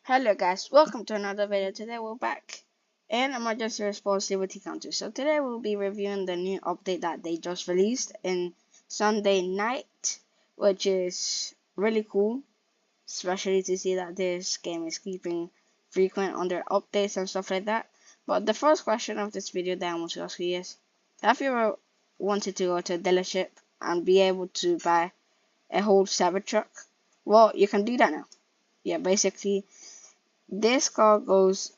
Hello guys, welcome to another video. Today we're back in emergency response Liberty County. So today we'll be reviewing the new update that they just released in Sunday night, which is really cool, especially to see that this game is keeping frequent on their updates and stuff like that. But the first question of this video that I want to ask you is, have you ever wanted to go to a dealership and be able to buy a whole Cybertruck? Well, you can do that now. Yeah, basically this car goes,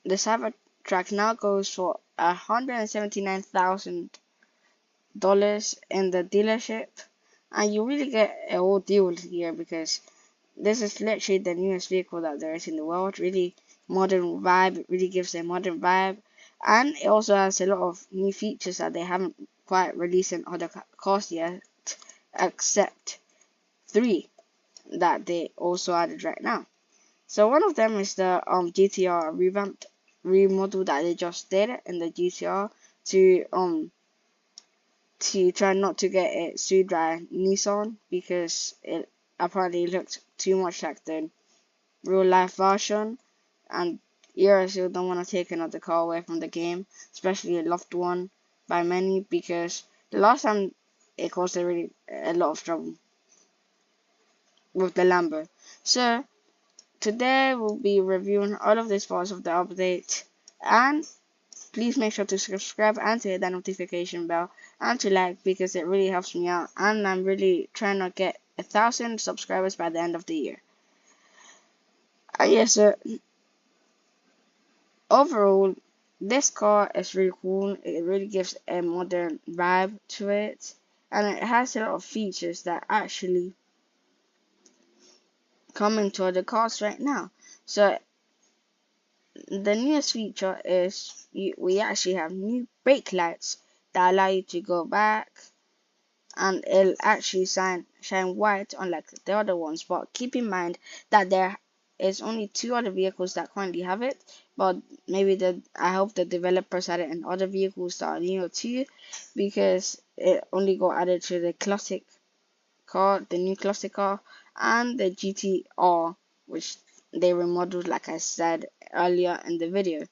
the Cybertruck now goes for $179,000 in the dealership, and you really get a whole deal here because this is literally the newest vehicle that there is in the world. Really modern vibe, it really gives a modern vibe, and it also has a lot of new features that they haven't quite released in other cars yet, except 3 that they also added right now. So one of them is the GTR revamped remodel that they just did in the GTR to try not to get it sued by Nissan because it apparently looked too much like the real life version, and ERLC don't want to take another car away from the game, especially a loved one by many, because the last time it caused a lot of trouble with the Lambo. So today we'll be reviewing all of these parts of the update, and please make sure to subscribe and to hit that notification bell and to like because it really helps me out, and I'm really trying to get 1,000 subscribers by the end of the year. Yes, so overall this car is really cool. It really gives a modern vibe to it, and it has a lot of features that actually come into other cars right now. So the newest feature is we actually have new brake lights that allow you to go back, and it'll actually shine white unlike the other ones. But keep in mind that there is only 2 other vehicles that currently have it, but maybe I hope the developers had it in other vehicles that are new too, because it only got added to the classic car, the new classic car, and the GTR, which they remodeled like I said earlier in the video.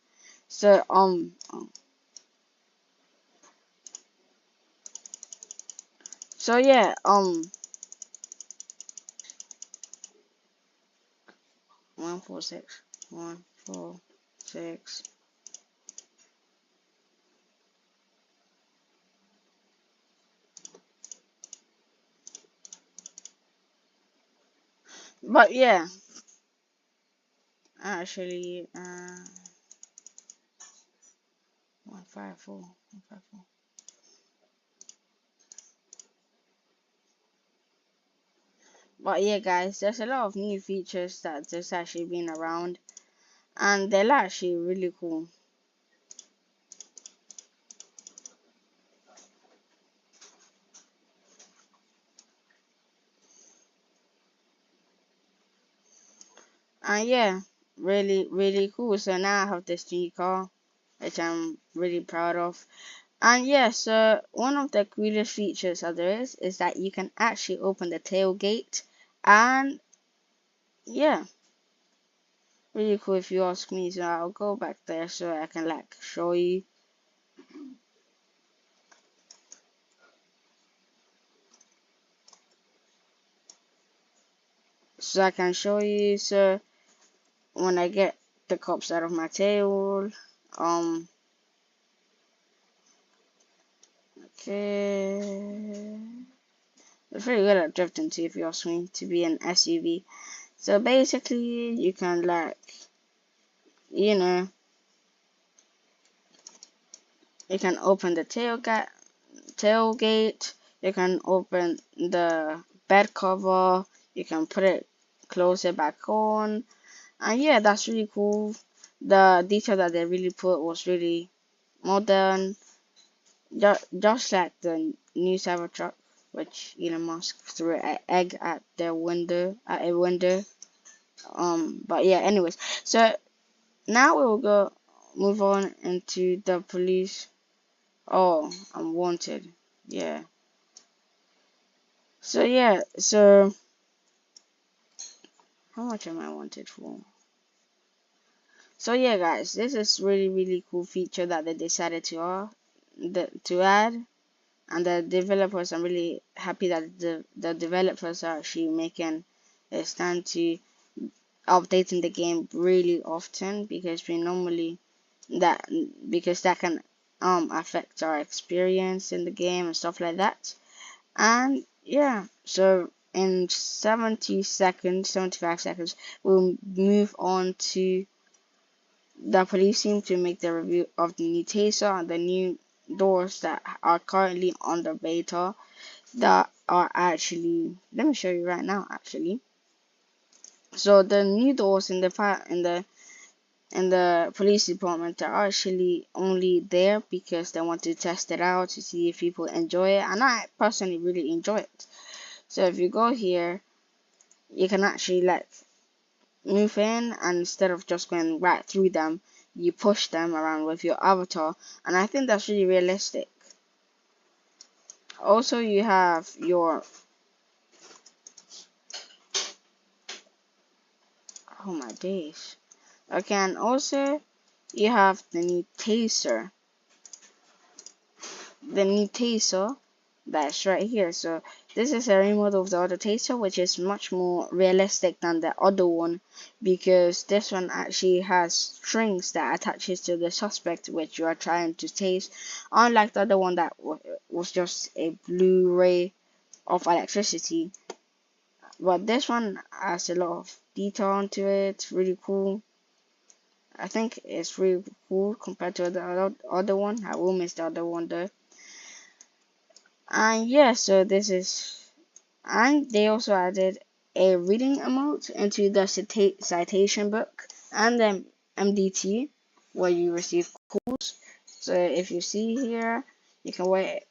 So so yeah, 146. But yeah, actually 154. But yeah guys, there's a lot of new features that just actually been around, and they're actually really cool. And yeah, really cool. So now I have this new car, which I'm really proud of. And yeah, so one of the coolest features that there is that you can actually open the tailgate, and yeah, really cool if you ask me. So I'll go back there so I can like show you. So I can show you. So when I get the cops out of my tail, okay, it's pretty good at drifting too if you ask me, to be an SUV. So basically you can like, you know, you can open the tailgate, you can open the bed cover, you can put it, close it back on, and yeah, that's really cool. The detail that they really put was really modern, just like the new Cybertruck, which Elon Musk threw an egg at a window. But yeah, anyways, so now we will move on into the police. Oh, I'm wanted. Yeah. So yeah, so how much am I wanted for? So yeah, guys, this is really cool feature that they decided to add, and the developers, I'm really happy that the developers are actually making a stand to updating the game really often, because we normally that because that can affect our experience in the game and stuff like that. And yeah, so in 75 seconds, we'll move on to the police team to make the review of the new taser and the new doors that are currently under beta, that are actually, let me show you right now actually. So the new doors in the police department are actually only there because they want to test it out to see if people enjoy it, and I personally really enjoy it. So if you go here, you can actually like move in, and instead of just going right through them, you push them around with your avatar, and I think that's really realistic. Also, you have your, oh my days. Okay, and also you have the new taser. That's right here. So this is a remodel of the other taser, which is much more realistic than the other one, because this one actually has strings that attaches to the suspect which you are trying to tase, unlike the other one that was just a blue ray of electricity. But this one has a lot of detail into it. It's really cool. I think it's really cool compared to the other one. I will miss the other one though. And yeah, so this is, and they also added a reading emote into the citation book and the MDT where you receive calls. So if you see here, you can wait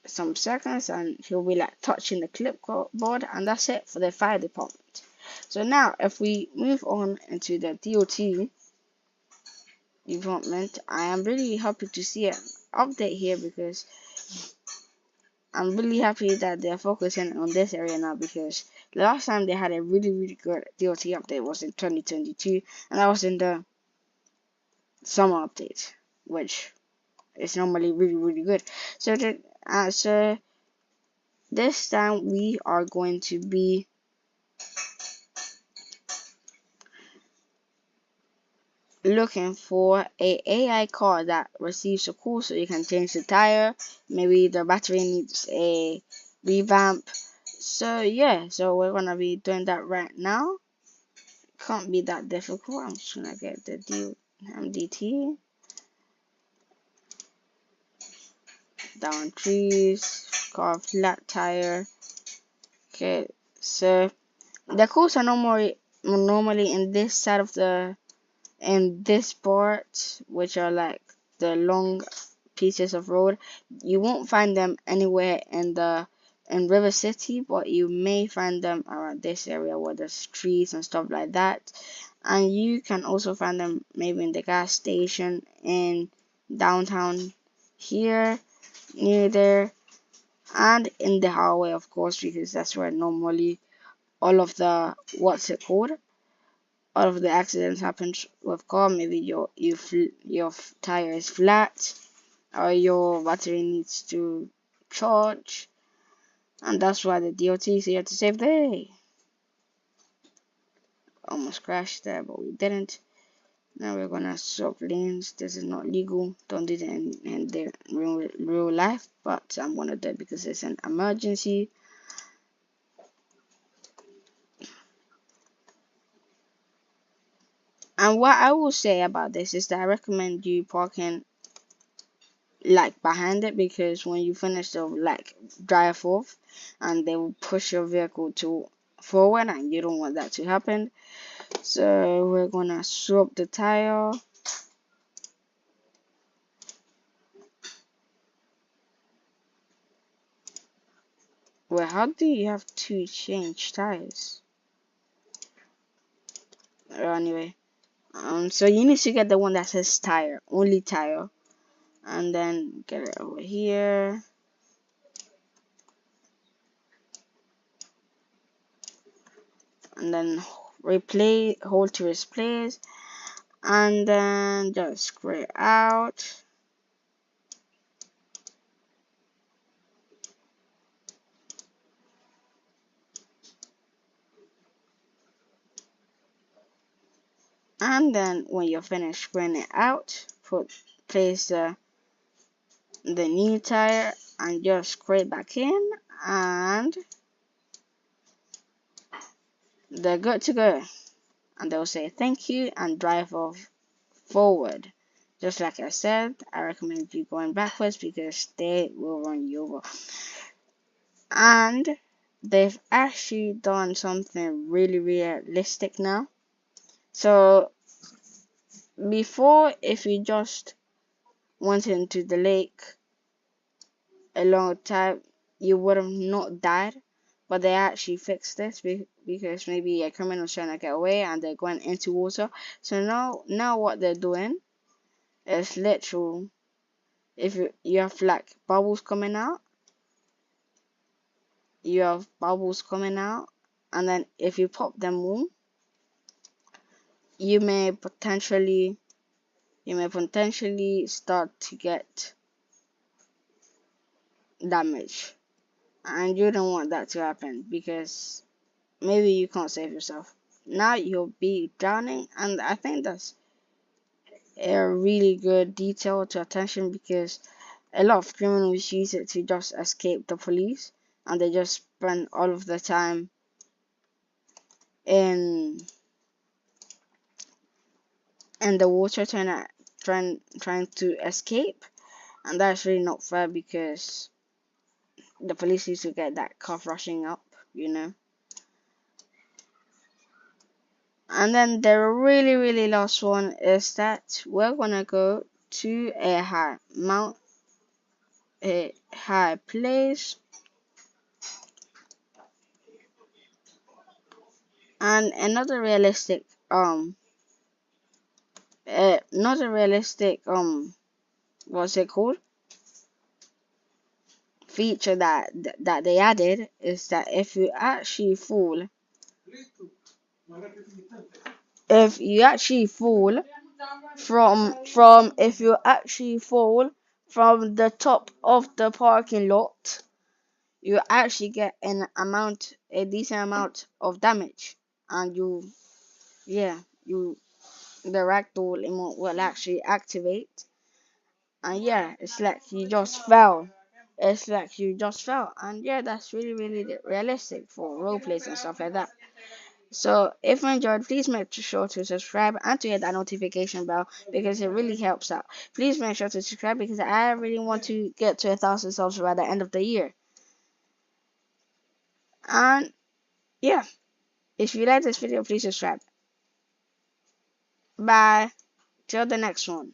some seconds and he'll be like touching the clipboard, and that's it for the fire department. So now if we move on into the DOT development, I am really happy to see an update here, because I'm really happy that they're focusing on this area now, because the last time they had a really good DOT update was in 2022, and that was in the summer update, which is normally really good. So so this time we are going to be looking for a AI car that receives a call, so you can change the tire, maybe the battery needs a revamp. So yeah, so we're gonna be doing that right now. Can't be that difficult. I'm just gonna get the MDT, down trees, car flat tire. Okay, so the calls are normally in this side of in this part, which are like the long pieces of road. You won't find them anywhere in River City, but you may find them around this area where there's trees and stuff like that. And you can also find them maybe in the gas station in downtown here, near there, and in the highway, of course, because that's where normally all of the, what's it called, all of the accidents happen with car. Maybe your tire is flat, or your battery needs to charge, and that's why the DOT is here to save the day. Almost crashed there, but we didn't. Now we're gonna swap lanes. This is not legal. Don't do it in the real life, but I'm gonna do it because it's an emergency. And what I will say about this is that I recommend you parking like behind it, because when you finish, they'll like drive off and they will push your vehicle to forward, and you don't want that to happen. So we're gonna swap the tire. Well, how do you have to change tires? Anyway, so you need to get the one that says tire, only tire, and then get it over here. And then hold to replace, and then just scrape it out. And then when you're finished spraying it out, place the new tire and just scrape back in, and they're good to go. And they'll say thank you and drive off forward. Just like I said, I recommend you going backwards because they will run you over. And they've actually done something really realistic now. So before, if you just went into the lake a long time, you would have not died. But they actually fixed this because maybe a criminal's trying to get away and they're going into water. So now what they're doing is literal. If you have like bubbles coming out, and then if you pop them all, you may potentially start to get damage, and you don't want that to happen because maybe you can't save yourself. Now you'll be drowning, and I think that's a really good detail to attention because a lot of criminals use it to just escape the police, and they just spend all of the time in the water trying to escape, and that's really not fair because the police used to get that cough rushing up, you know. And then the really last one is that we're gonna go to a high place, and another realistic what's it called, feature that they added is that if you actually fall from the top of the parking lot, you actually get a decent amount of damage, and the ragdoll emote will actually activate, and yeah, it's like you just fell. And yeah, that's really realistic for role plays and stuff like that. So if you enjoyed, please make sure to subscribe and to hit that notification bell because it really helps out. Please make sure to subscribe because I really want to get to 1,000 subs by the end of the year. And yeah, if you like this video, please subscribe. Bye. Till the next one.